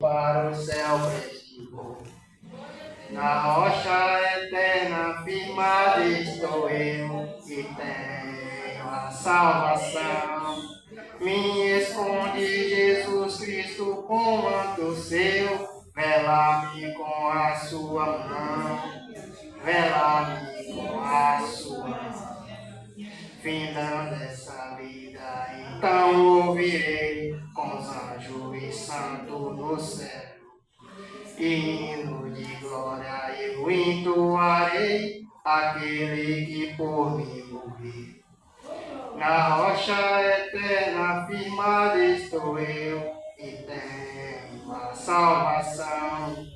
para o céu prestigou. Na rocha eterna firmada estou eu, e tenho a salvação. Me esconde Jesus Cristo com manto seu, vela-me com a sua mão, vela-me com a sua mão. Findando essa vida, então ouvirei com os anjos e santos no céu. Hino de glória eu entoarei, aquele que por mim morreu. Na rocha eterna firmada estou eu, e tenho a salvação.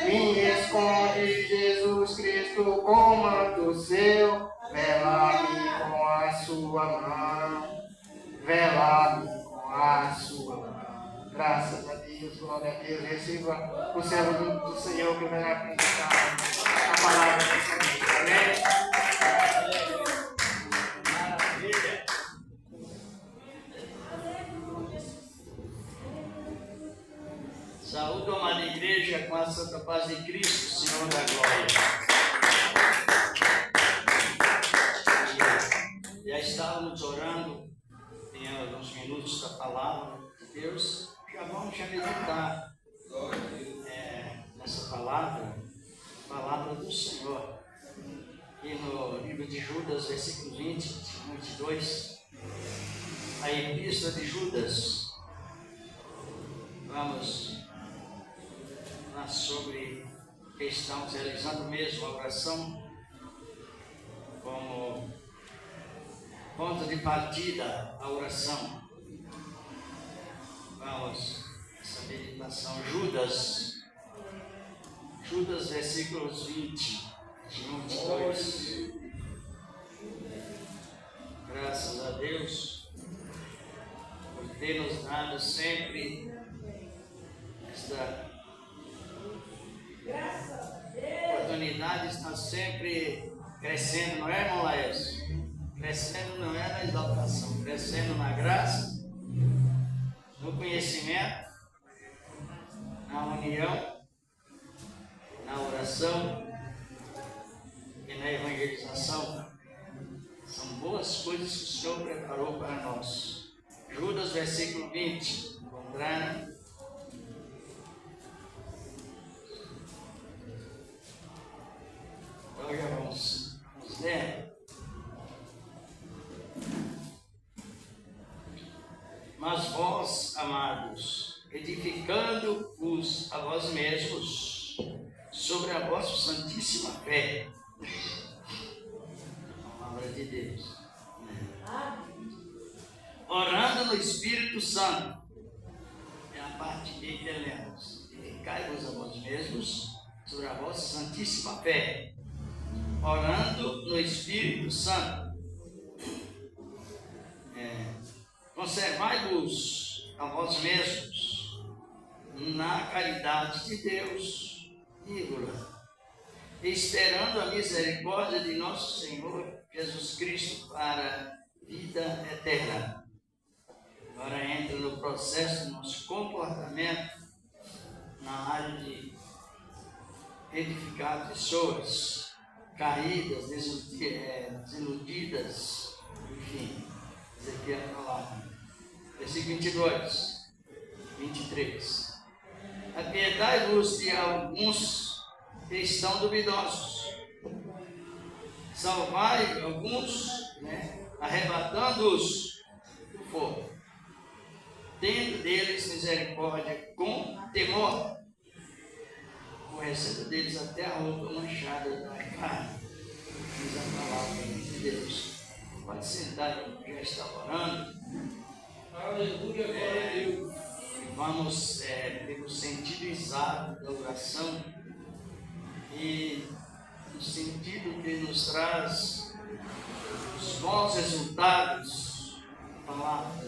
Me esconde Jesus Cristo com manto seu, vela-me com a sua mão, vela-me com a sua mão. Graças a Deus, glória a Deus. Receba o servo do Senhor que vai apresentar a palavra dessa noite. Amém? Saúde, amada igreja, com a santa paz de Cristo, Senhor da glória. Já estávamos orando em alguns minutos da palavra de Deus. Já vamos meditar nessa palavra do Senhor. E no livro de Judas, versículo 20, 22, a epístola de Judas. Vamos falar sobre que estamos realizando mesmo a oração como ponto de partida, a oração. Vamos, essa meditação, Judas, versículos 20, 22. Graças a Deus por ter nos dado sempre esta oportunidade, está sempre crescendo, não é, irmão Laércio? Crescendo não é na exaltação, crescendo na graça, no conhecimento, na união, na oração e na evangelização. São boas coisas que o Senhor preparou para nós. Judas, versículo 20. Encontraram? Então já vamos ler. Mas vós, amados, edificando-vos a vós mesmos sobre a vossa santíssima fé. A palavra de Deus. Orando no Espírito Santo. É a parte B que lemos. Edificai-vos a vós mesmos sobre a vossa santíssima fé. Orando no Espírito Santo. Conservai-vos a vós mesmos na caridade de Deus, esperando a misericórdia de nosso Senhor Jesus Cristo para a vida eterna. Agora entra no processo do nosso comportamento na área de edificar pessoas caídas, desiludidas, enfim, isso aqui é a palavra. Versículo 22, 23. Apiedai-vos de alguns que estão duvidosos. Salvai alguns, arrebatando-os do fogo. Tendo deles misericórdia com temor, aborrecendo deles até a roupa manchada da carne. Diz a palavra de Deus. Pode sentar, já está orando. Aleluia, glória a Deus. Vamos pelo sentido exato da oração e no sentido que nos traz os bons resultados da palavra.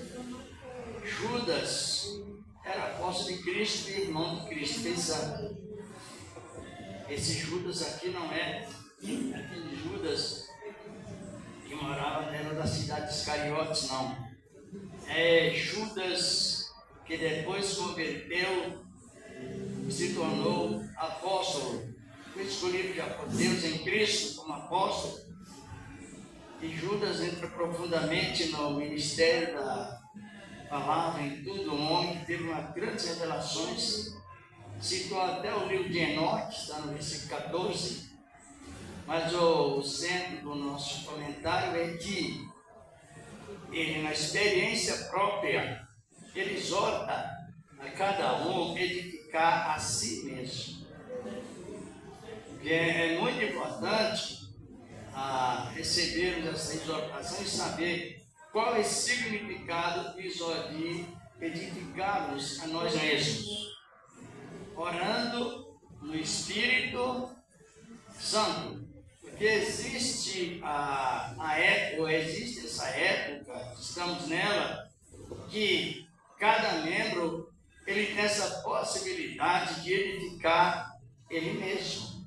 Judas era apóstolo de Cristo e irmão de Cristo. Pensa, esse Judas aqui não é aquele Judas que morava dentro da cidade de Iscariotes, não. É Judas que depois converteu se tornou apóstolo, foi escolhido por Deus em Cristo como apóstolo, e Judas entra profundamente no ministério da palavra em tudo, um homem que teve uma grandes revelações, citou até o livro de Enoque, está no versículo 14, mas o centro do nosso comentário é que ele, na experiência própria, ele exorta a cada um edificar a si mesmo. Porque é muito importante recebermos essa exortação e saber qual é o significado de edificarmos a nós mesmos, orando no Espírito Santo. Porque existe existe essa época, estamos nela, que cada membro ele tem essa possibilidade de edificar ele mesmo.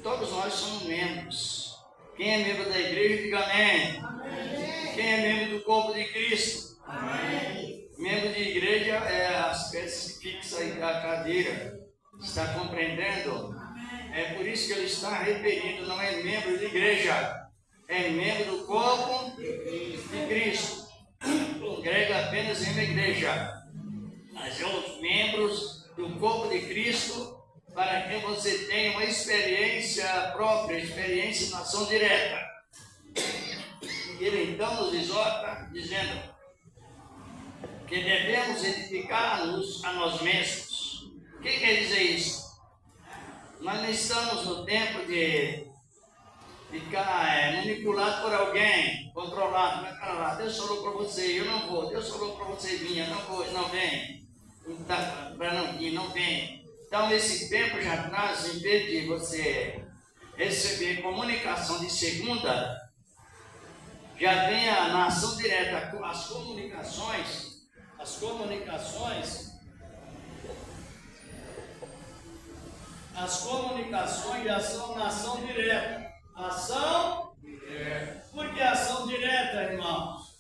Todos nós somos membros. Quem é membro da igreja, diga amém. Amém. Quem é membro do corpo de Cristo? Amém. Membro de igreja é as peças que fixam aí da cadeira. Está compreendendo? É por isso que ele está referindo, não é membro de igreja, é membro do corpo de Cristo. Congrega apenas em uma igreja, mas é os membros do corpo de Cristo, para que você tenha uma experiência própria, experiência em ação direta. E ele então nos exorta, dizendo que devemos edificar-nos a nós mesmos. O que quer dizer isso? Nós não estamos no tempo de ficar manipulado por alguém, controlado, Deus falou para você, eu não vou, Deus falou para você vir, eu não vou, não vem, para não vir, não vem. Então esse tempo já traz, em vez de você receber comunicação de segunda, já vem na ação direta, as comunicações já são na ação direta. Ação direta. Por que ação direta, irmãos?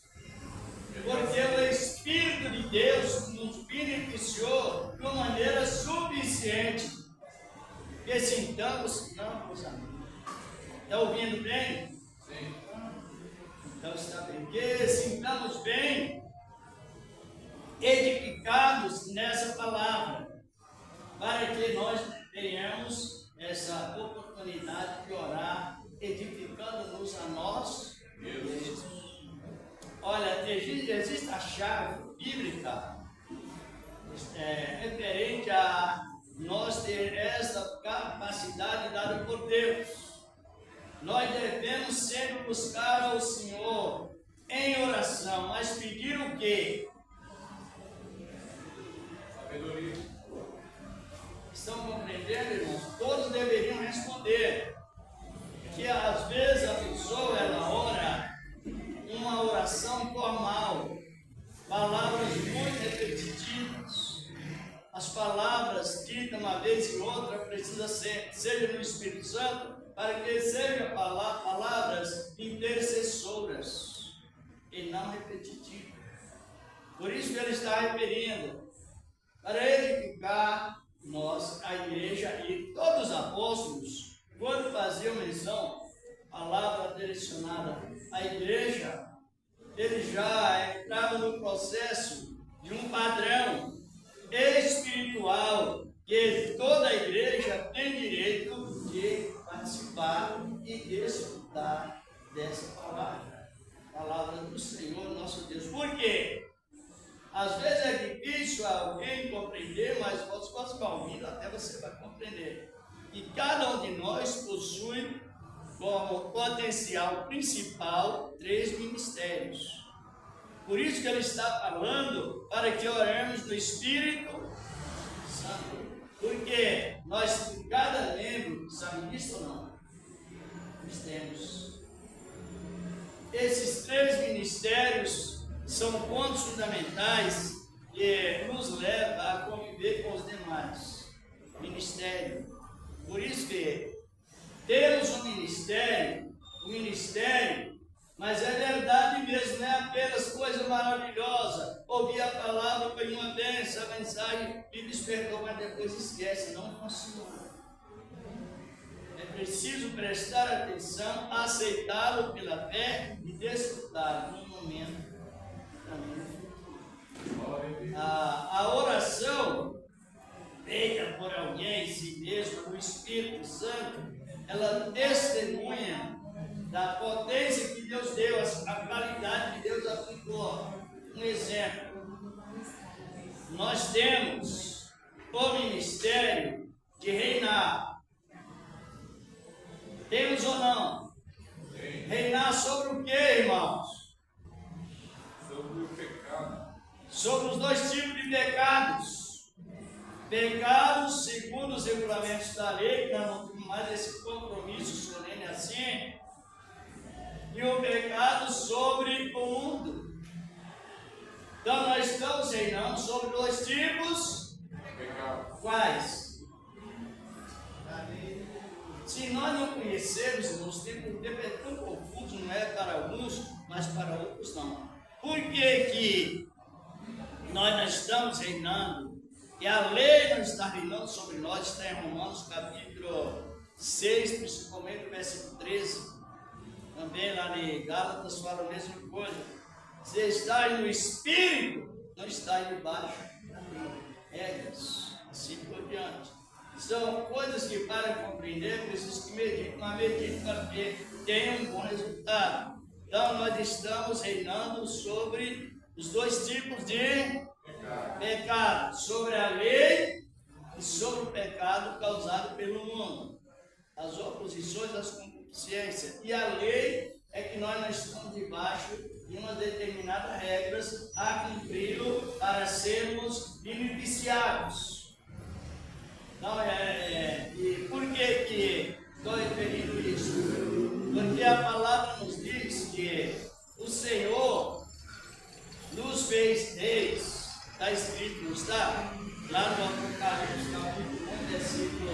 Porque o Espírito de Deus nos beneficiou de uma maneira suficiente. Que sintamos, não, meus amigos. Está ouvindo bem? Sim. Então está bem. Que sintamos bem, edificados nessa palavra, para que nós tenhamos essa oportunidade de orar, edificando-nos a nós mesmos. Olha, existe a chave bíblica referente a nós ter essa capacidade dada por Deus. Nós devemos sempre buscar ao Senhor em oração, mas pedir o quê? Sabedoria. Estão compreendendo, irmãos? Todos deveriam responder. Que às vezes a pessoa ela ora uma oração formal, palavras muito repetitivas. As palavras ditas uma vez e outra precisa ser, seja no Espírito Santo, para que sejam palavras intercessoras e não repetitivas. Por isso que ele está referindo para edificar a igreja, e todos os apóstolos, quando faziam menção, palavra direcionada à igreja, ele já entrava no processo de um padrão espiritual que toda a igreja tem direito de participar e desfrutar dessa palavra do Senhor nosso Deus. Por quê? Às vezes é difícil alguém compreender, mas você vai ouvindo até você vai compreender. E cada um de nós possui como potencial principal 3 ministérios. Por isso que ele está falando para que oremos no Espírito Santo. Porque nós, cada membro, sabe disso ou não? Nós temos. Esses 3 ministérios são pontos fundamentais que nos levam a conviver com os demais. Ministério. Por isso que temos um ministério, mas é verdade mesmo, não é apenas coisa maravilhosa. ouvi a palavra, foi uma bênção, a mensagem me despertou, mas depois esquece, não funciona. É preciso prestar atenção, aceitá-lo pela fé e desfrutá-lo no momento também no futuro. A oração feita por alguém em si mesmo, no Espírito Santo, ela testemunha da potência que Deus deu, a qualidade que Deus aplicou. Um exemplo, nós temos o ministério de reinar. Temos ou não? Reinar sobre o que, irmãos? Sobre o pecado. Sobre os dois tipos de pecados. Pecados segundo os regulamentos da lei, que nós não temos mais esse compromisso solene assim, e o pecado sobre o mundo. Então nós estamos reinando sobre dois tipos. Pecado. Quais? Se nós não conhecermos, irmãos, o tempo é tão confuso, não é para alguns, mas para outros não. Por que nós não estamos reinando? E a lei não está reinando sobre nós, está em Romanos capítulo 6, principalmente versículo 13. Também lá em Gálatas fala a mesma coisa. Você está no Espírito, não está debaixo da lei. Regras, assim por diante. São coisas que, para compreender, preciso que medite, mas medite para que tenha um bom resultado. Então, nós estamos reinando sobre os dois tipos de pecado: sobre a lei e sobre o pecado causado pelo mundo. As oposições, as concupiscências. E a lei é que nós não estamos debaixo de umas determinadas regras a cumpri-lo para sermos beneficiados. Então, e por que estou referindo isso? Porque a palavra nos diz que o Senhor nos fez reis. Está escrito, não está? Lá no Apocalipse, capítulo 1, versículo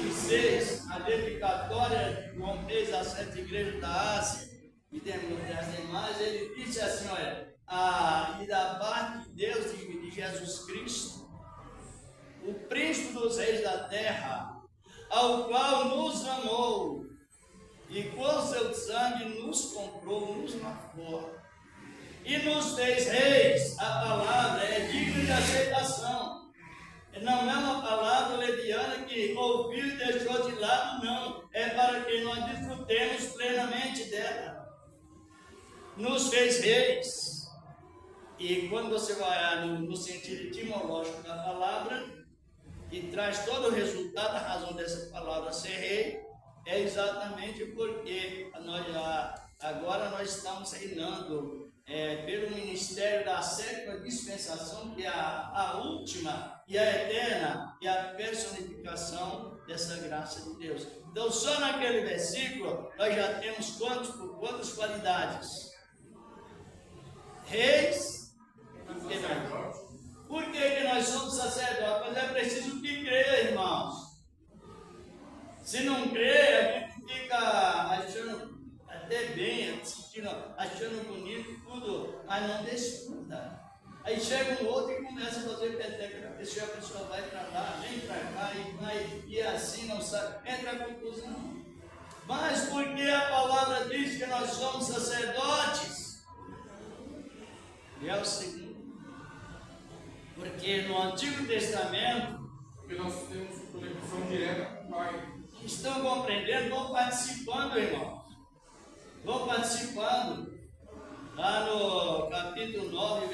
26, a dedicatória de João fez às 7 igrejas da Ásia e das demais, ele disse assim, olha, e da parte de Deus, de Jesus Cristo, o príncipe dos reis da terra, ao qual nos amou e com seu sangue nos comprou, nos marcou e nos fez reis. A palavra é digna de aceitação. Não é uma palavra leviana que ouviu e deixou de lado, não. É para que nós desfrutemos plenamente dela. Nos fez reis. E quando você vai no sentido etimológico da palavra, que traz todo o resultado, a razão dessa palavra ser rei, é exatamente porque agora nós estamos reinando pelo ministério da sétima dispensação, que é a última e a eterna, e a personificação dessa graça de Deus. Então, só naquele versículo, nós já temos quantas qualidades? Reis e sacerdotes. Por que nós somos sacerdotes? Mas é preciso que crer, irmãos. Se não crer, a gente fica achando até bem, achando bonito tudo, mas não desfruta. Aí chega um outro e começa a fazer peteca na pessoa, a pessoa vai para lá, vem para cá e vai, e assim não sabe, entra a conclusão. Mas porque a palavra diz que nós somos sacerdotes? E é o seguinte. Porque no Antigo Testamento, Porque nós temos conexão direta com o Pai. estão compreendendo, vão participando, irmãos. Vão participando. Lá no capítulo 9,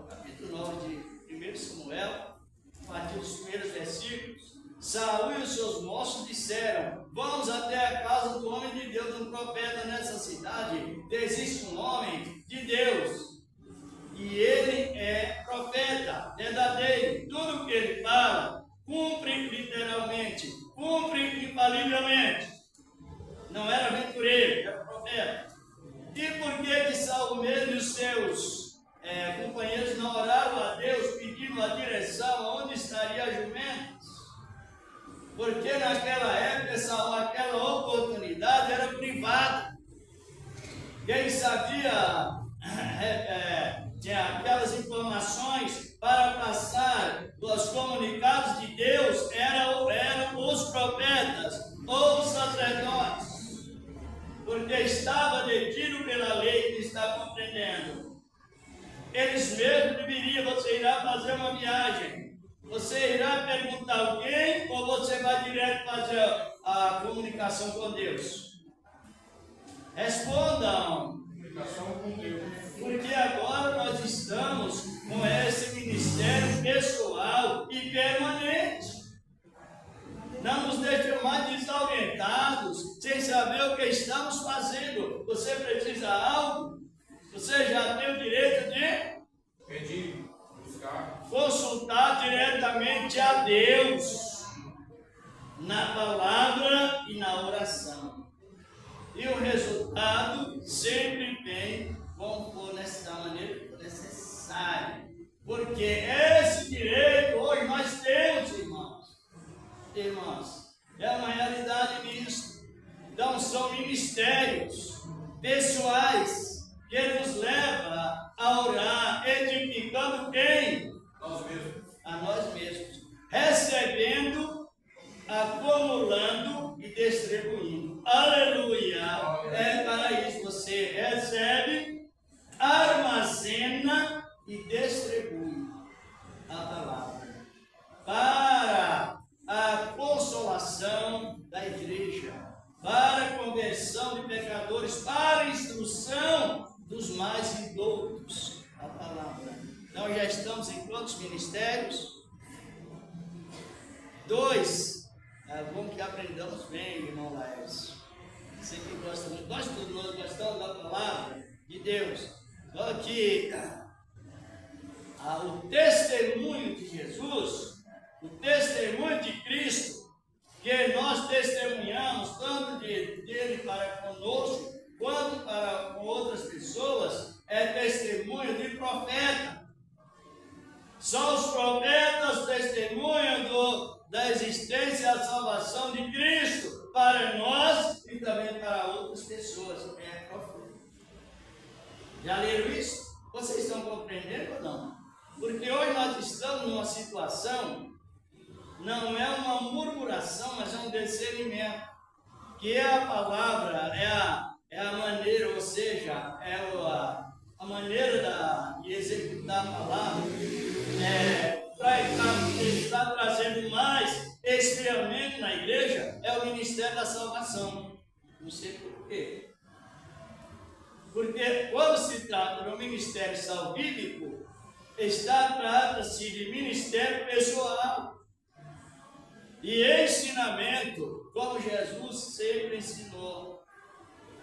capítulo 9 de 1 Samuel, a partir dos primeiros versículos, Saul e os seus moços disseram: vamos até a casa do homem de Deus, um profeta nessa cidade. Existe um homem de Deus. E ele é profeta, verdadeiro. Tudo que ele fala, cumpre literalmente, cumpre infalivelmente. Não era aventureiro, era profeta. E por que Saul mesmo e os seus companheiros não oraram a Deus, pedindo a direção aonde estaria a jumentas? Porque naquela época, aquela oportunidade era privada. Quem sabia aquelas informações para passar os comunicados de Deus eram os profetas ou os sacerdotes, porque estava detido pela lei que está compreendendo. Eles mesmos deveriam, você irá fazer uma viagem, você irá perguntar alguém ou você vai direto fazer a comunicação com Deus? Respondam. Comunicação com Deus. Porque agora nós estamos com esse ministério pessoal e permanente. Não nos deixe mais desorientados, sem saber o que estamos fazendo. Você precisa de algo? Você já tem o direito de Pedir, buscar. consultar diretamente a Deus na palavra e na oração. E o resultado sempre vem como for da maneira que for necessária. Porque esse direito hoje nós temos, irmãos. Irmãos, é uma realidade nisso. Então são ministérios pessoais que nos levam a orar, edificando quem? Nós mesmos. A nós mesmos. Recebendo, acumulando e distribuindo. Aleluia! É para isso você recebe, armazena e distribui a palavra para a consolação da igreja, para a conversão de pecadores, para a instrução dos mais indoutos. A palavra. Então já estamos em quantos ministérios? 2. É bom que aprendamos bem, irmão Laércio. Você que gosta muito, nós gostamos da palavra de Deus. Olha que o testemunho de Jesus, o testemunho de Cristo, que nós testemunhamos tanto dele para conosco, quanto para com outras pessoas, é testemunho de profeta. Só os profetas testemunham da existência e da salvação de Cristo para nós e também para outras pessoas. É profeta. Já leram isso? Vocês estão compreendendo ou não? Porque hoje nós estamos numa situação, não é uma murmuração, mas é um discernimento. Que a palavra é a maneira, ou seja, é a maneira de executar a palavra, para estar trazendo mais esfriamento na igreja, é o ministério da salvação. Não sei por quê. Porque quando se trata do ministério salvífico, trata-se de ministério pessoal e ensinamento, como Jesus sempre ensinou.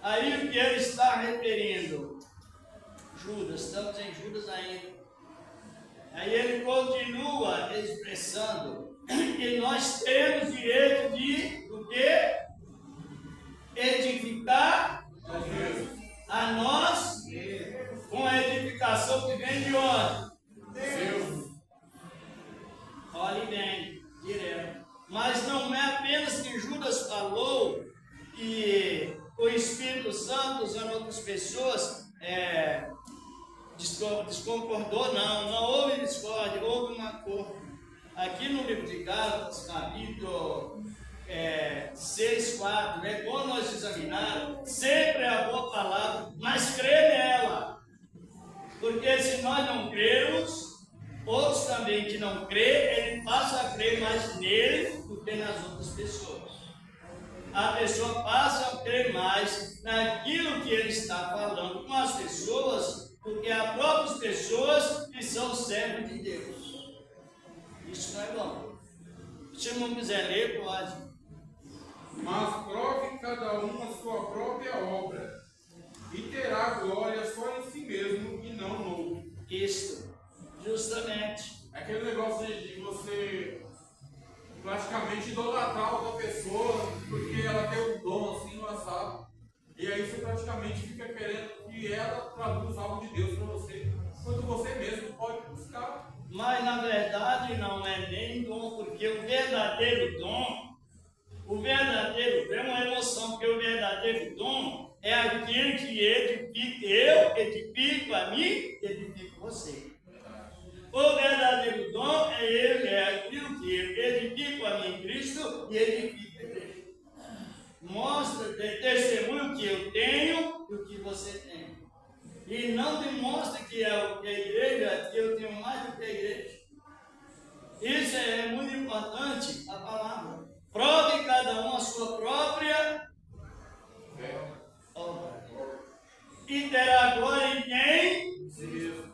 Aí o que ele está referindo? Judas, estamos em Judas ainda. Aí ele continua expressando que nós temos direito de o quê? Edificar a nós com a edificação que vem de onde? Deus. Olhe bem, direto. Mas não é apenas que Judas falou que o Espírito Santo, usando outras pessoas, desconcordou, não houve discórdia, houve um acordo. Aqui no livro de Gálatas, capítulo 6:4, quando nós examinarmos, sempre é a boa palavra, mas crê nela. Porque se nós não crermos, outros também que não crê, ele passa a crer mais nele do que nas outras pessoas. A pessoa passa a crer mais naquilo que ele está falando com as pessoas, do que as próprias pessoas que são servos de Deus. Isso não é bom. Se não quiser ler, pode. Mas prove cada um a sua própria obra, e terá glória só em si mesmo e não no outro. Isso, justamente. É aquele negócio de você praticamente idolatrar outra pessoa porque ela tem um dom assim no assado. E aí você praticamente fica querendo que ela traduza algo de Deus para você, quando você mesmo pode buscar. Mas na verdade não é nem dom, porque o verdadeiro dom é uma emoção, porque o verdadeiro dom é aquele que edifica, eu edifico a mim, edifico você. O verdadeiro dom é aquilo que edifica a mim em Cristo e edifica a igreja. Mostra, testemunho que eu tenho e o que você tem. E não demonstra que é o que a igreja, que eu tenho mais do que a igreja. Isso é muito importante, a palavra. Prove cada um a sua própria obra. E terá glória em quem?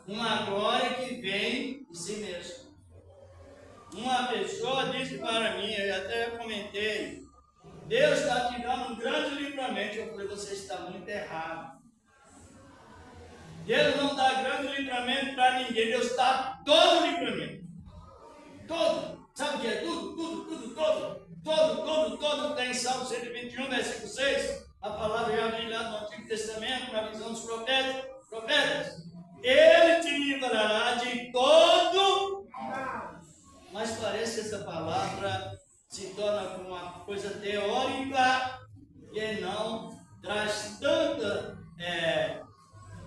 Uma glória que vem de si mesmo. Uma pessoa disse para mim, eu até comentei, Deus está te dando um grande livramento. Eu falei, você está muito errado. Deus não dá grande livramento para ninguém, Deus dá todo o livramento. Todo. Sabe o que é tudo? Todo tem Salmo 121, versículo 6. A palavra já vem lá no Antigo Testamento, na visão dos profetas. Ele te livrará de todo. Mas parece que essa palavra se torna uma coisa teórica que não traz tanta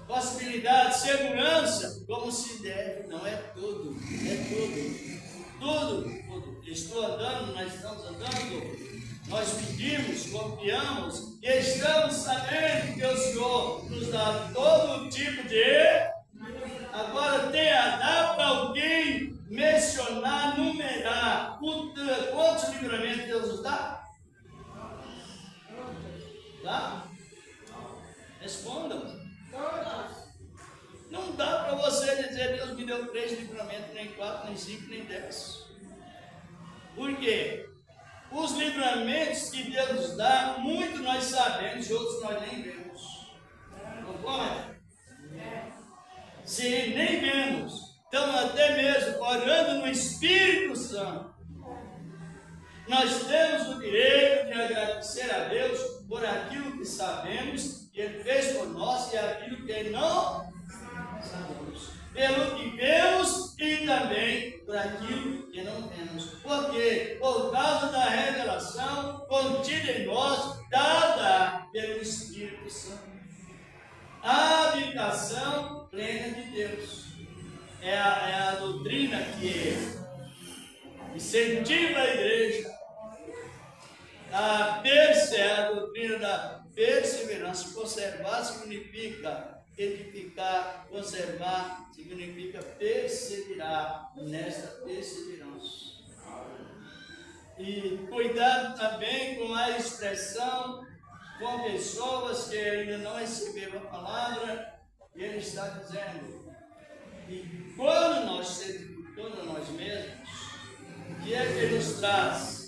possibilidade, segurança, como se deve. Não é tudo, tudo. Estou andando, nós estamos andando, nós pedimos, confiamos e estamos sabendo que o Senhor nos dá todo tipo de. Agora dá para alguém mencionar, numerar quantos livramentos Deus nos dá? Dá? Respondam. Não dá para você dizer Deus me deu 3 livramentos, nem 4, nem 5, nem 10. Por quê? Os livramentos que Deus nos dá, muitos nós sabemos e outros nós nem vemos. Concorda? Se nem vemos, estamos até mesmo orando no Espírito Santo. Nós temos o direito de agradecer a Deus por aquilo que sabemos que Ele fez por nós e aquilo que não sabemos. Pelo que vemos e também por aquilo que não vemos. Por quê? Por causa da revelação contida em nós, dada pelo Espírito Santo. A habitação plena de Deus é a doutrina que incentiva a igreja a doutrina da perseverança. Conservar significa edificar, conservar significa perseverar nesta perseverança. E cuidado também com a expressão com pessoas que ainda não receberam a palavra, e ele está dizendo que quando nós certificamos nós mesmos, o que é que nos traz?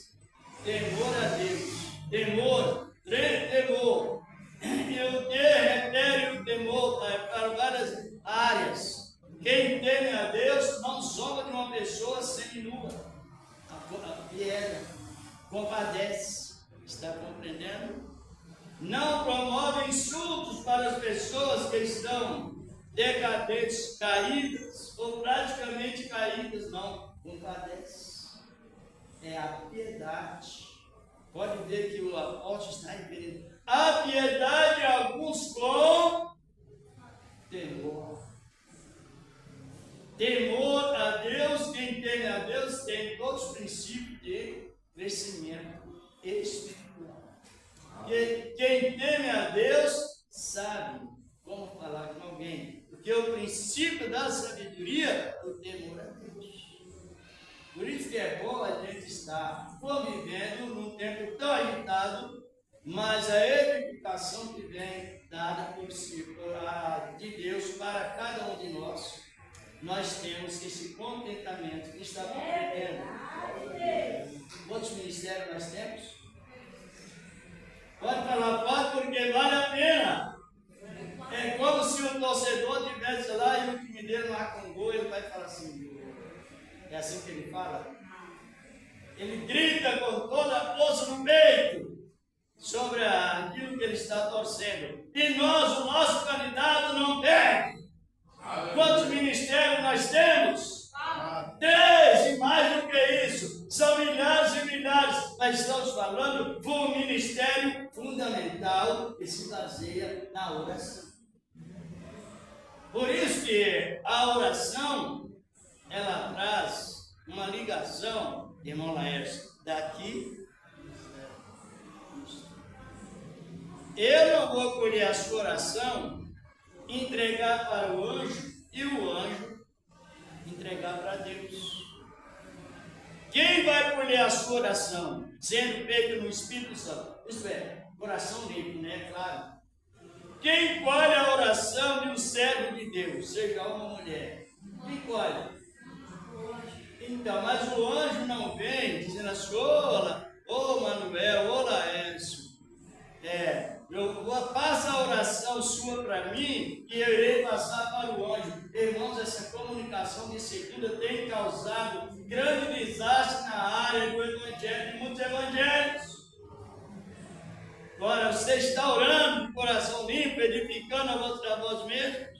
Temor a Deus, temor. E o que refere o temor para várias áreas. Quem teme a Deus não sombra de uma pessoa seminua. A piedra compadece. Está compreendendo? Não promove insultos para as pessoas que estão decadentes, caídas, ou praticamente caídas, não. Compadece. É a piedade. Pode ver que o apóstolo está referindo a piedade, alguns com temor. Temor a Deus, quem teme a Deus tem todos os princípios de crescimento espiritual. Quem teme a Deus sabe como falar com alguém, porque o princípio da sabedoria é o temor a Deus. Por isso que é bom a gente estar convivendo num tempo tão agitado, mas a edificação que vem dada de Deus para cada um de nós, nós temos esse contentamento que está compreendendo. Quantos ministérios nós temos? Pode falar, pode, porque vale a pena. É como se o torcedor estivesse lá e o time dele marcou, ele vai falar assim. É assim que ele fala. Ele grita com toda a força no peito sobre aquilo que ele está torcendo. E nós, o nosso candidato, não perde. Quantos ministérios nós temos? 3, e mais do que isso. São milhares e milhares. mas estamos falando de um ministério fundamental que se baseia na oração. Por isso que a oração, ela traz uma ligação, irmão Laércio, daqui. Eu não vou colher a sua oração, entregar para o anjo e o anjo entregar para Deus. Quem vai colher a sua oração, sendo feita no Espírito Santo? Isso é, coração livre, né? Claro. Quem colhe a oração de um servo de Deus, seja uma mulher? Quem colhe? Então, mas o anjo não vem dizendo assim, ô Manuel, ô Laércio, passa a oração sua para mim e eu irei passar para o anjo. Irmãos, essa comunicação de segunda tem causado grande desastre na área do evangelho, de muitos evangelhos. Agora, você está orando de coração limpo, edificando a vós mesmos,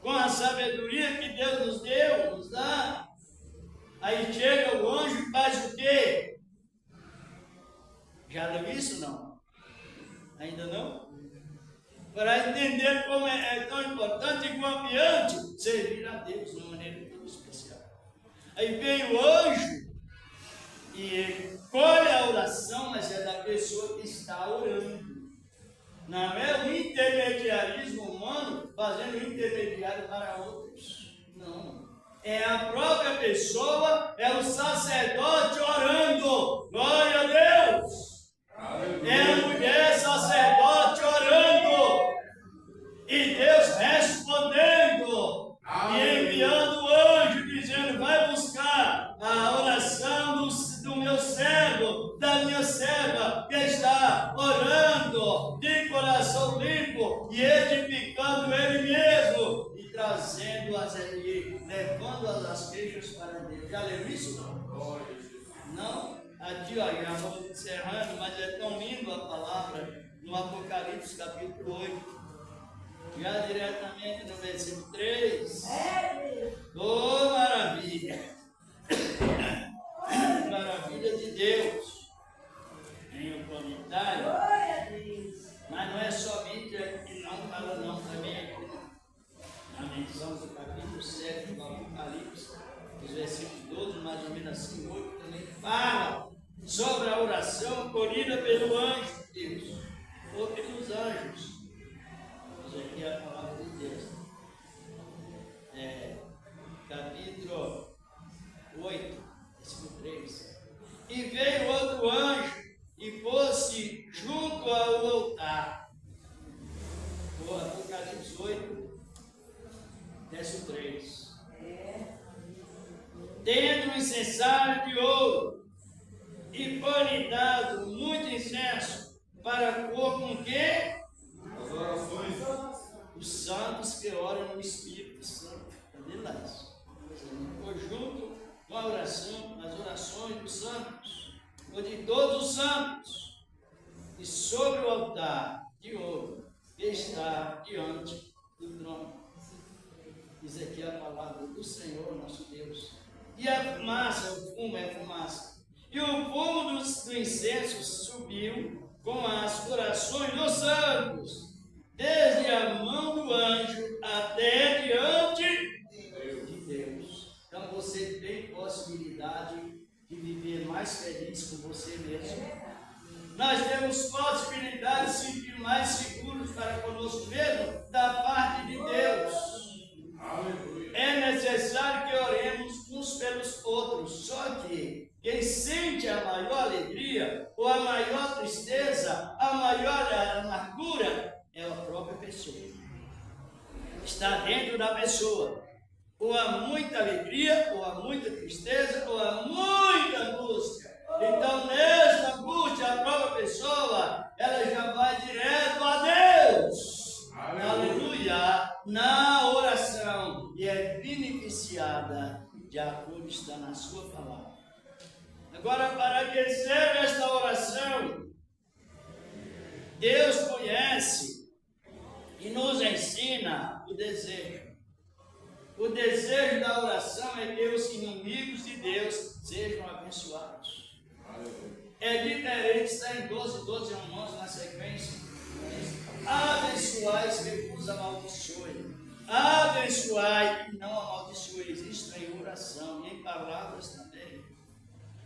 com a sabedoria que Deus nos deu, nos dá. Aí chega o anjo e faz o quê? Já leu isso não? Ainda não? Para entender como é tão importante e confiante servir a Deus de uma maneira muito especial. Aí vem o anjo e ele colhe a oração, mas é da pessoa que está orando. Não é o intermediarismo humano fazendo intermediário para outros. Não. É a própria pessoa, é o sacerdote orando. Glória a Deus! É a mulher sacerdote orando. E Deus respondendo. E enviando o anjo dizendo, vai buscar a oração do meu servo, da minha serva, que está orando de coração limpo e edificando ele mesmo e trazendo-as ali, levando-as as queixas para Deus. Já leu isso? Não? Aqui, ó, já vamos encerrando, mas é tão lindo a palavra no Apocalipse capítulo 8. Já diretamente no versículo 3. Oh, maravilha! Maravilha de Deus. Tem um comentário. Mas não é somente aqui, não fala não, também aqui na menção do capítulo 7 do Apocalipse, os versículos 12, mais ou menos assim, 8, também fala sobre a oração colhida pelo anjo de Deus, ou pelos anjos. Isso aqui é a palavra de Deus. Capítulo 8, versículo 3. E veio outro anjo e pôs-se junto ao altar. O Apocalipse 8, verso 3. Tendo um incensário de ouro, e foi-lhe dado muito incenso para pôr com quê? As orações. Os santos que oram no Espírito Santo. Cadê lá isso? Ficou junto com a oração, as orações dos santos, ou de todos os santos, e sobre o altar de ouro que está diante do trono. Diz aqui a palavra do Senhor nosso Deus. E a fumaça, o fumo é fumaça. E o fumo do incenso subiu com as orações dos santos, desde a mão do anjo até diante de Deus. Então você tem possibilidade de viver mais feliz com você mesmo. Nós temos possibilidade de se sentir mais seguros para conosco mesmo da parte de Deus. É necessário que oremos uns pelos outros, só que quem sente a maior alegria ou a maior tristeza, a maior amargura, é a própria pessoa. Está dentro da pessoa. Ou há muita alegria, ou há muita tristeza, ou há muita angústia. Então, nesta angústia, a própria pessoa, ela já vai direto a Deus. Aleluia! Na oração. E é beneficiada de acordo que está na sua palavra. Agora, para que serve esta oração? Deus conhece e nos ensina o desejo. O desejo da oração é que os inimigos de Deus sejam abençoados. É é diferente, está em 12 irmãos na sequência. Abençoai que vos amaldiçoe. Abençoai e não amaldiçoeis. Isto é em oração e em palavras também.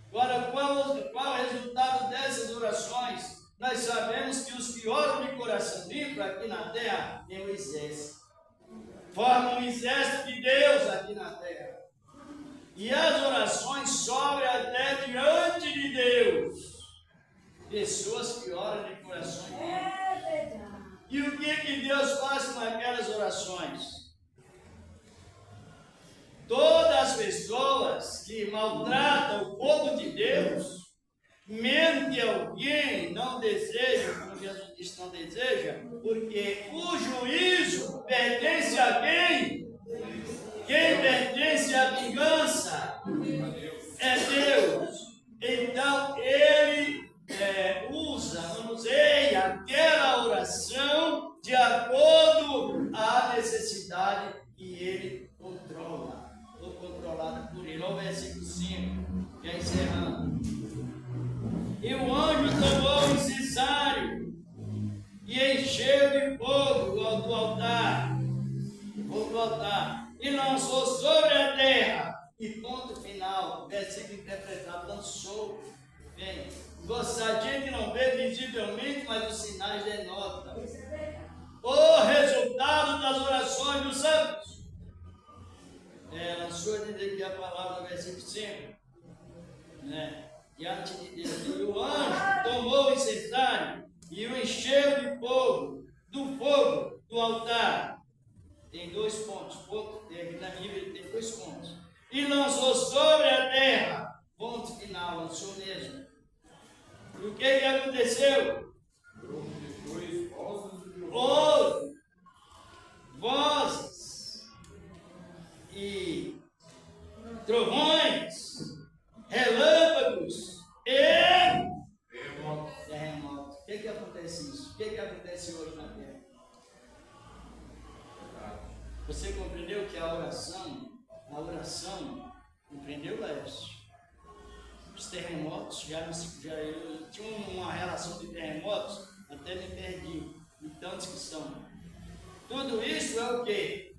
Agora, qual é o resultado dessas orações? Nós sabemos que os que oram de coração limpo aqui na terra é o exército. Formam um exército de Deus aqui na terra. E as orações sobem até diante de Deus. Pessoas que oram de coração limpo. E o que Deus faz com aquelas orações? Todas as pessoas que maltratam o povo de Deus, mesmo que alguém não deseja, como Jesus disse, não deseja, porque o juízo pertence a quem? Quem pertence à vingança é Deus. Então ele manuseia aquela oração de acordo à necessidade e ele controla, ou controlada por ele. Olha o versículo 5, já encerrando. E o anjo tomou o incensário e encheu de fogo do altar, e lançou sobre a terra. E ponto final, versículo interpretado, lançou. Bem, gostaria que não vê visivelmente, mas os sinais denotam o resultado das orações dos santos. Lançou a dizer que a palavra no versículo 5, né? Diante de Deus. E o anjo tomou o incensário e o encheu de fogo, do altar. Tem 2 pontos. Aqui na Bíblia tem 2 pontos. E lançou sobre a terra. Ponto final, lançou mesmo. E o que aconteceu? Houve vozes e trovões, relâmpagos e terremotos. O que acontece isso? O que acontece hoje na terra? Você compreendeu que a oração, compreendeu, Laércio? Os terremotos, eu tinha uma relação de terremotos, até me perdi, de tantos que são. Tudo isso é o quê?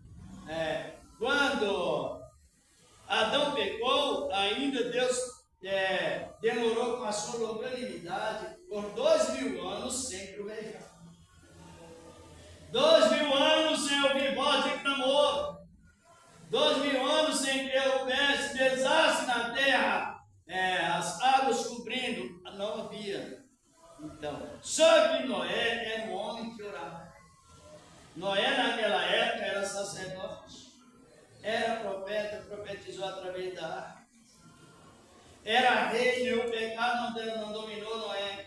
Quando Adão pecou, ainda Deus demorou com a sua longanimidade por 2.000 anos sem trovejar. 2.000 anos sem ouvir voz de clamor. 2.000 anos sem ter o desastre na terra. As águas cobrindo, não havia. Então, só que Noé era um homem que orava. Noé naquela época era sacerdote, era profeta, profetizou através da arca. Era rei, o pecado não dominou Noé.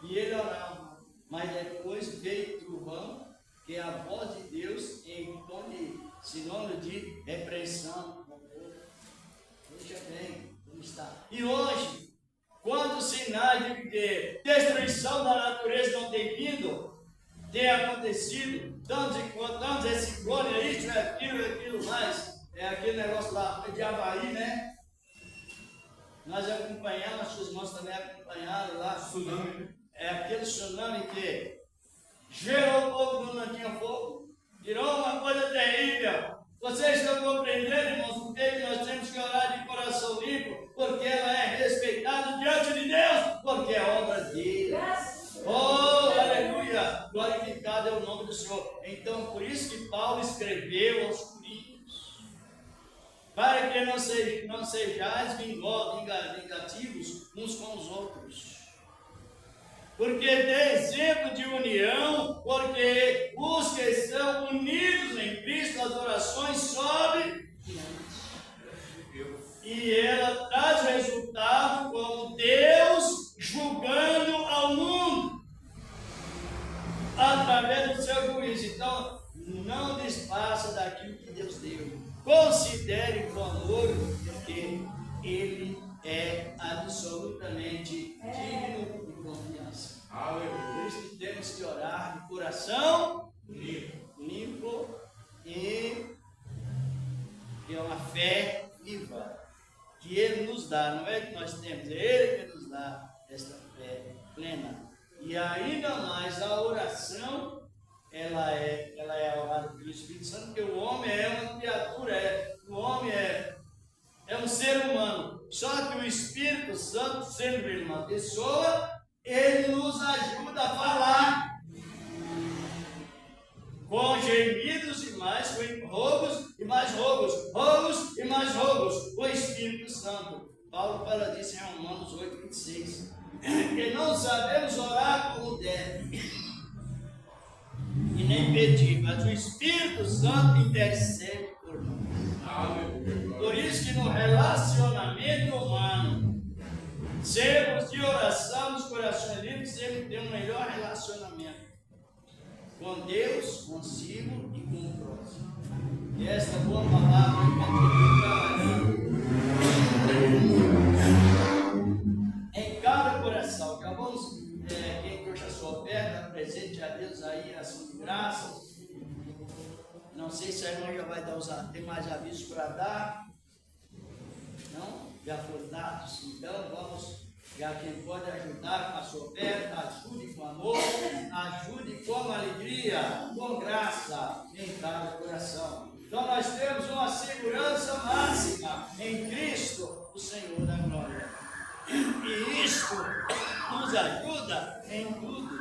E ele orava. Mas depois veio o trovão, que é a voz de Deus em tom de sinônimo de repreensão. Veja bem. Está. E hoje, quantos sinais de destruição da natureza não tem vindo, tem acontecido, tantos esse ciclone, isso, aquilo mais, aquele negócio lá de Havaí, né? Nós acompanhamos, as suas irmãs também acompanharam lá. Tsunami. Aquele tsunami que gerou fogo, não tinha fogo, virou uma coisa terrível. Vocês estão compreendendo, irmãos, por que nós temos que orar de coração limpo? Porque ela é respeitada diante de Deus, porque é obra dele. Oh, aleluia! Glorificado é o nome do Senhor. Então, por isso que Paulo escreveu aos Coríntios, para que não sejais vingativos uns com os outros. Porque tem exemplo de união, porque os que estão unidos em Cristo, as orações sobem e ela traz resultado como Deus julgando ao mundo através do seu juízo. Então, não desfaça daquilo que Deus deu. Considere com amor, porque Ele é absolutamente digno de confiança. Por isso que temos que orar de coração limpo e é uma fé viva que Ele nos dá. Não é que nós temos, é Ele que nos dá. esta fé plena. E ainda mais a oração, ela é orada pelo Espírito Santo, porque o homem é uma criatura, o homem é um ser humano. Só que o Espírito Santo, sendo ele uma pessoa, ele nos ajuda a falar com gemidos e mais, com rogos e mais rogos, rogos e mais rogos, o Espírito Santo. Paulo fala disso em Romanos 8:26. Que não sabemos orar como deve e nem pedir, mas o Espírito Santo intercede por nós. Por isso que no relacionamento humano, sermos de oração nos corações livres, ele tem um melhor relacionamento com Deus, consigo e com o próximo. E esta boa palavra que continua trabalhando em cada coração. Acabamos, quem trouxe a sua oferta, presente a Deus aí, ação de graças. Não sei se a irmã já vai dar tem mais avisos para dar. Não? Já foram dados. Então vamos, já quem pode ajudar com a sua oferta, ajude com amor, ajude com alegria, com graça em cada coração. Então nós temos uma segurança máxima em Cristo, o Senhor da glória. E isto nos ajuda em tudo,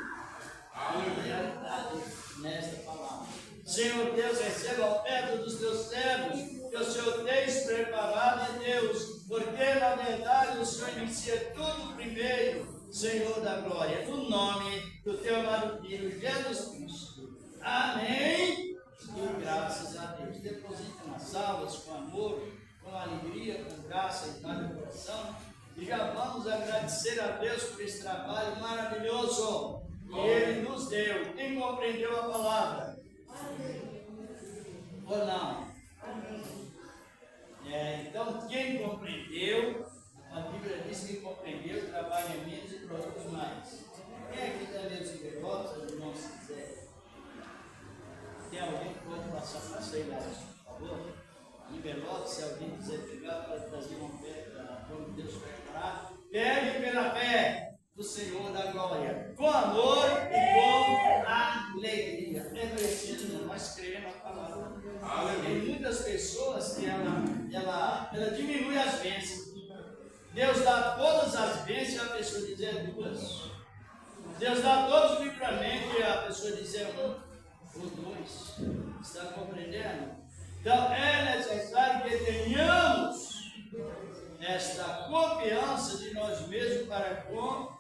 em realidade, nesta palavra. Senhor Deus, receba a oferta dos teus servos, que o Senhor tens preparado em Deus, porque na verdade o Senhor inicia tudo primeiro, Senhor da glória, no nome do teu amado Filho, Jesus Cristo. Amém. E graças a Deus. Deposita nas salvas com amor, com alegria, com graça em cada coração. E já vamos agradecer a Deus por esse trabalho maravilhoso que Ele nos deu. Quem compreendeu a palavra? Ou não? Então, quem compreendeu, a Bíblia diz que quem compreendeu trabalha menos e produz mais. Quem aqui está lendo os envelopes, irmão, se quiser? Tem alguém que pode passar para sair lá, por favor? Envelope, se alguém quiser pegar para trazer uma oferta, como Deus preparar, pegue pela fé do Senhor da glória, com amor e com alegria. É preciso nós crermos na palavra. Tem muitas pessoas que ela diminui as bênçãos. Deus dá todas as bênçãos e a pessoa diz duas. Deus dá todos os livramentos e a pessoa diz um ou dois. Está compreendendo? Então é necessário que tenhamos esta confiança de nós mesmos para com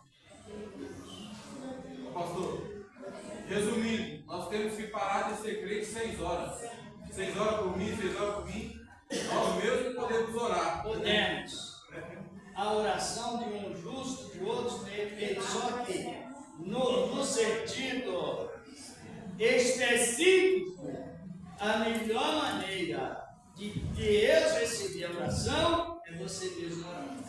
Pastor, resumindo, nós temos que parar de ser crente 6 horas. 6 horas por mim, 6 horas por mim. Nós mesmos podemos orar. Podemos. A oração de um justo, de outros perfeitos, só que no sentido específico, a melhor maneira de Deus receber a oração é você mesmo orando.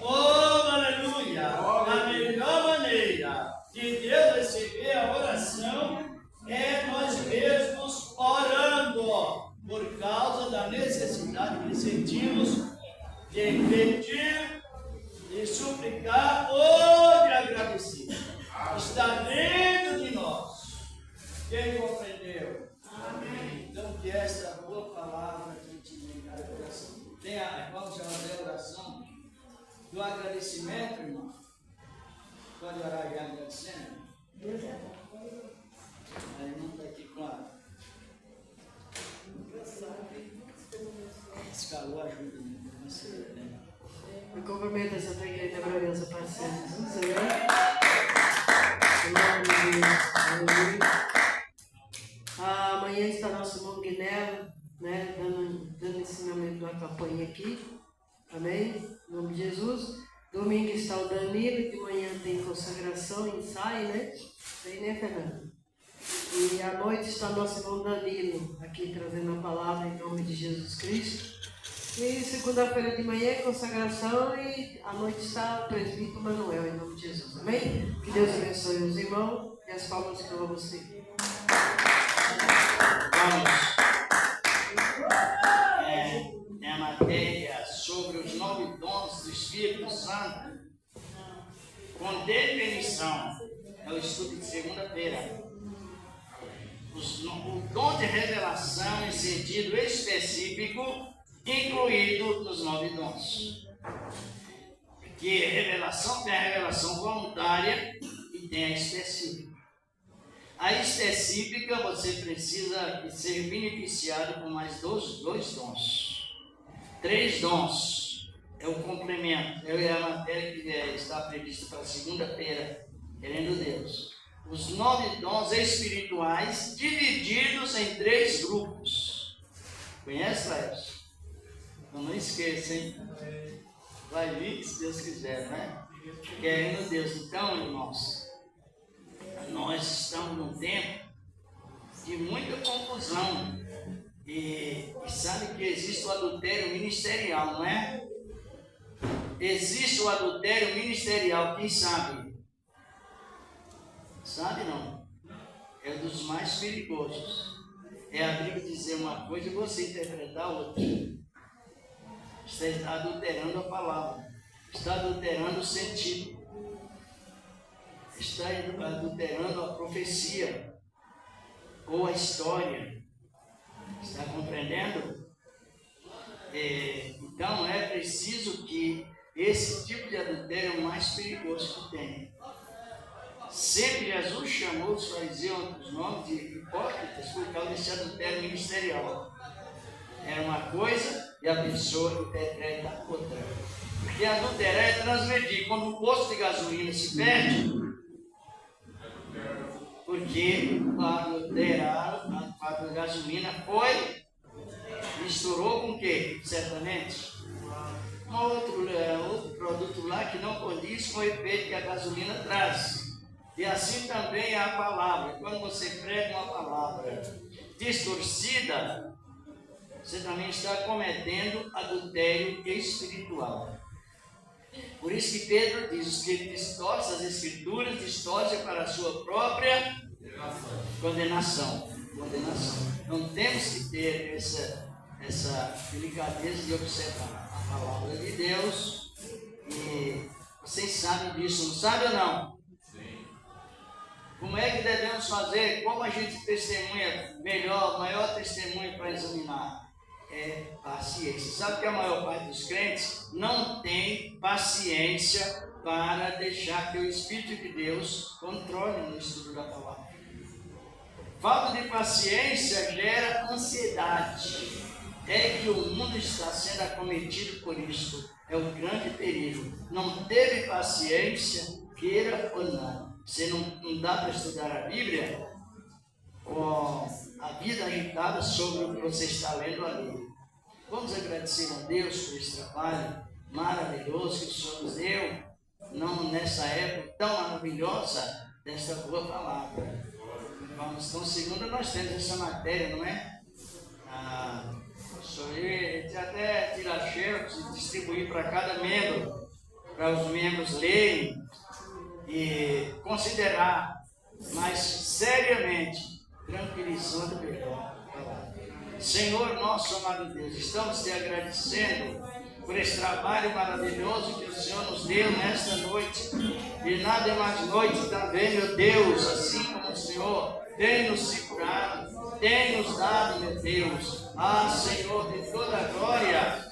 Oh, aleluia! A melhor maneira de Deus receber a oração é nós mesmos orando, por causa da necessidade que sentimos de pedir, de suplicar ou de agradecer. Está dentro de nós. Quem compreendeu? Amém. Então, que esta boa palavra continue em cada coração. Vamos fazer a oração do agradecimento, irmão. Pode orar já agradecendo? A irmã está aqui com a. Esse calor ajuda, né? Me comprometo a Santa Igreja gloriosa para sempre. Senhor. Em nome de Deus. Aleluia. Amanhã está nosso irmão Guinelo, né, dando ensinamento da campanha aqui. Amém? Em nome de Jesus. Domingo está o Danilo, de manhã tem consagração, ensaio, né? Tem, né, Fernando? E à noite está nosso irmão Danilo, aqui trazendo a palavra em nome de Jesus Cristo. E segunda-feira de manhã é consagração e à noite está o presbítero Manuel, em nome de Jesus. Amém? Que Deus abençoe os irmãos e as palmas que eu amo você. É a matéria sobre os 9 dons do Espírito Santo. com definição. É o estudo de segunda-feira. O dom de revelação em sentido específico, incluído nos 9 dons. Porque revelação tem a revelação voluntária e tem a específica. A específica você precisa ser beneficiado com mais 2 dons. 3 dons é o complemento, é a matéria que está prevista para segunda-feira, querendo Deus. Os 9 dons espirituais divididos em 3 grupos. Conhece, Laércio? Então não esqueça, hein? Vai vir se Deus quiser, né? Querendo Deus. Então, irmãos, nós estamos num tempo de muita confusão. E sabe que existe o adultério ministerial, não é? Existe o adultério ministerial, quem sabe? Sabe não? É um dos mais perigosos. É a Bíblia dizer uma coisa e você interpretar outra. Você está adulterando a palavra. Está adulterando o sentido. Está adulterando a profecia. Ou a história. Está compreendendo? Então é preciso que esse tipo de adultério é o mais perigoso que tem. Sempre Jesus chamou os fariseus outros nomes de hipócritas por causa desse adultério ministerial. Era uma coisa e a pessoa interpreta outra. Porque adulterar é transgredir. Quando o posto de gasolina se perde, porque adulterar, a gasolina foi, misturou com o quê? Certamente. Outro produto lá que não condiz com o efeito que a gasolina traz. E assim também é a palavra. Quando você prega uma palavra distorcida, você também está cometendo adultério espiritual. Por isso que Pedro diz: os que distorcem as escrituras, distorcem para a sua própria condenação. Não temos que ter essa delicadeza de observar a palavra de Deus. E vocês sabem disso, não sabem ou não? Como é que devemos fazer? Como a gente testemunha melhor, maior testemunho para examinar? É paciência. Sabe que a maior parte dos crentes não tem paciência para deixar que o Espírito de Deus controle no estudo da palavra. Falta de paciência gera ansiedade. É que o mundo está sendo acometido por isso. É o grande perigo. Não teve paciência, queira ou não. Você não dá para estudar a Bíblia com a vida agitada sobre o que você está lendo ali. Vamos agradecer a Deus por esse trabalho maravilhoso que o Senhor nos deu, não nessa época tão maravilhosa desta boa palavra. Vamos, então, segunda nós temos essa matéria, não é? Até tirar xerox e distribuir para cada membro, para os membros lerem e considerar mais seriamente, tranquilizando o perdão. Senhor nosso amado Deus, estamos te agradecendo por esse trabalho maravilhoso que o Senhor nos deu nesta noite. E nada é mais noite também, meu Deus, assim como o Senhor tem nos segurado, tem nos dado, meu Deus. Senhor, de toda a glória,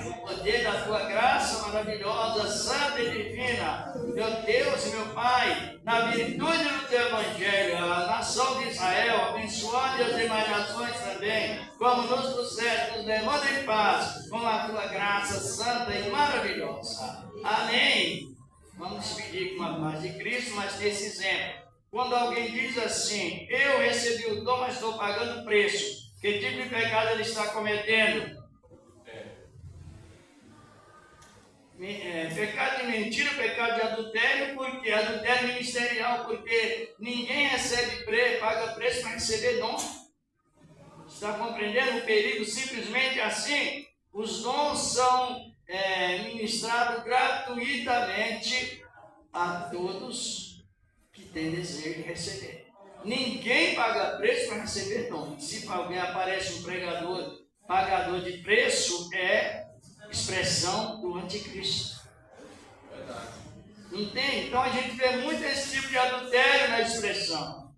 o poder da tua graça maravilhosa, santa e divina, meu Deus e meu Pai, na virtude do teu evangelho, a nação de Israel, abençoando as demais nações também, como nos trouxeste, nos levando em paz, com a tua graça santa e maravilhosa. Amém. Vamos pedir com a paz de Cristo, mas nesse exemplo, quando alguém diz assim: eu recebi o dom, mas estou pagando o preço, que tipo de pecado ele está cometendo? Pecado de mentira, pecado de adultério, porque adultério ministerial, porque ninguém paga preço para receber dom. Está compreendendo o perigo? Simplesmente assim, os dons são ministrados gratuitamente a todos que têm desejo de receber. Ninguém paga preço para receber dom. Se alguém aparece um pregador pagador de preço, é expressão do anticristo. Não tem? Então a gente vê muito esse tipo de adultério na expressão.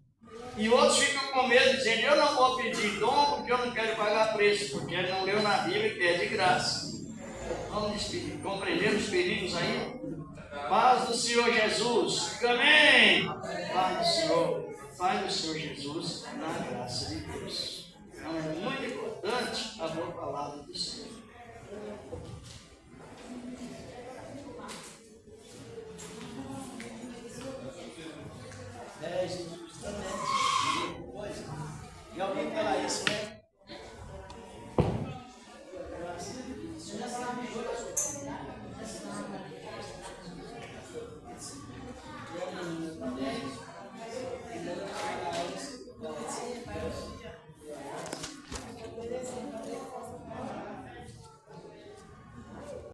E outros ficam com medo, dizendo, eu não vou pedir dom porque eu não quero pagar preço, porque ele não leu na Bíblia que é de graça. Vamos compreender os perigos aí? Paz do Senhor Jesus. Amém. Paz do Senhor Jesus na graça de Deus. Então é muito importante a boa palavra do Senhor. Jesus também. E alguém fala isso, né?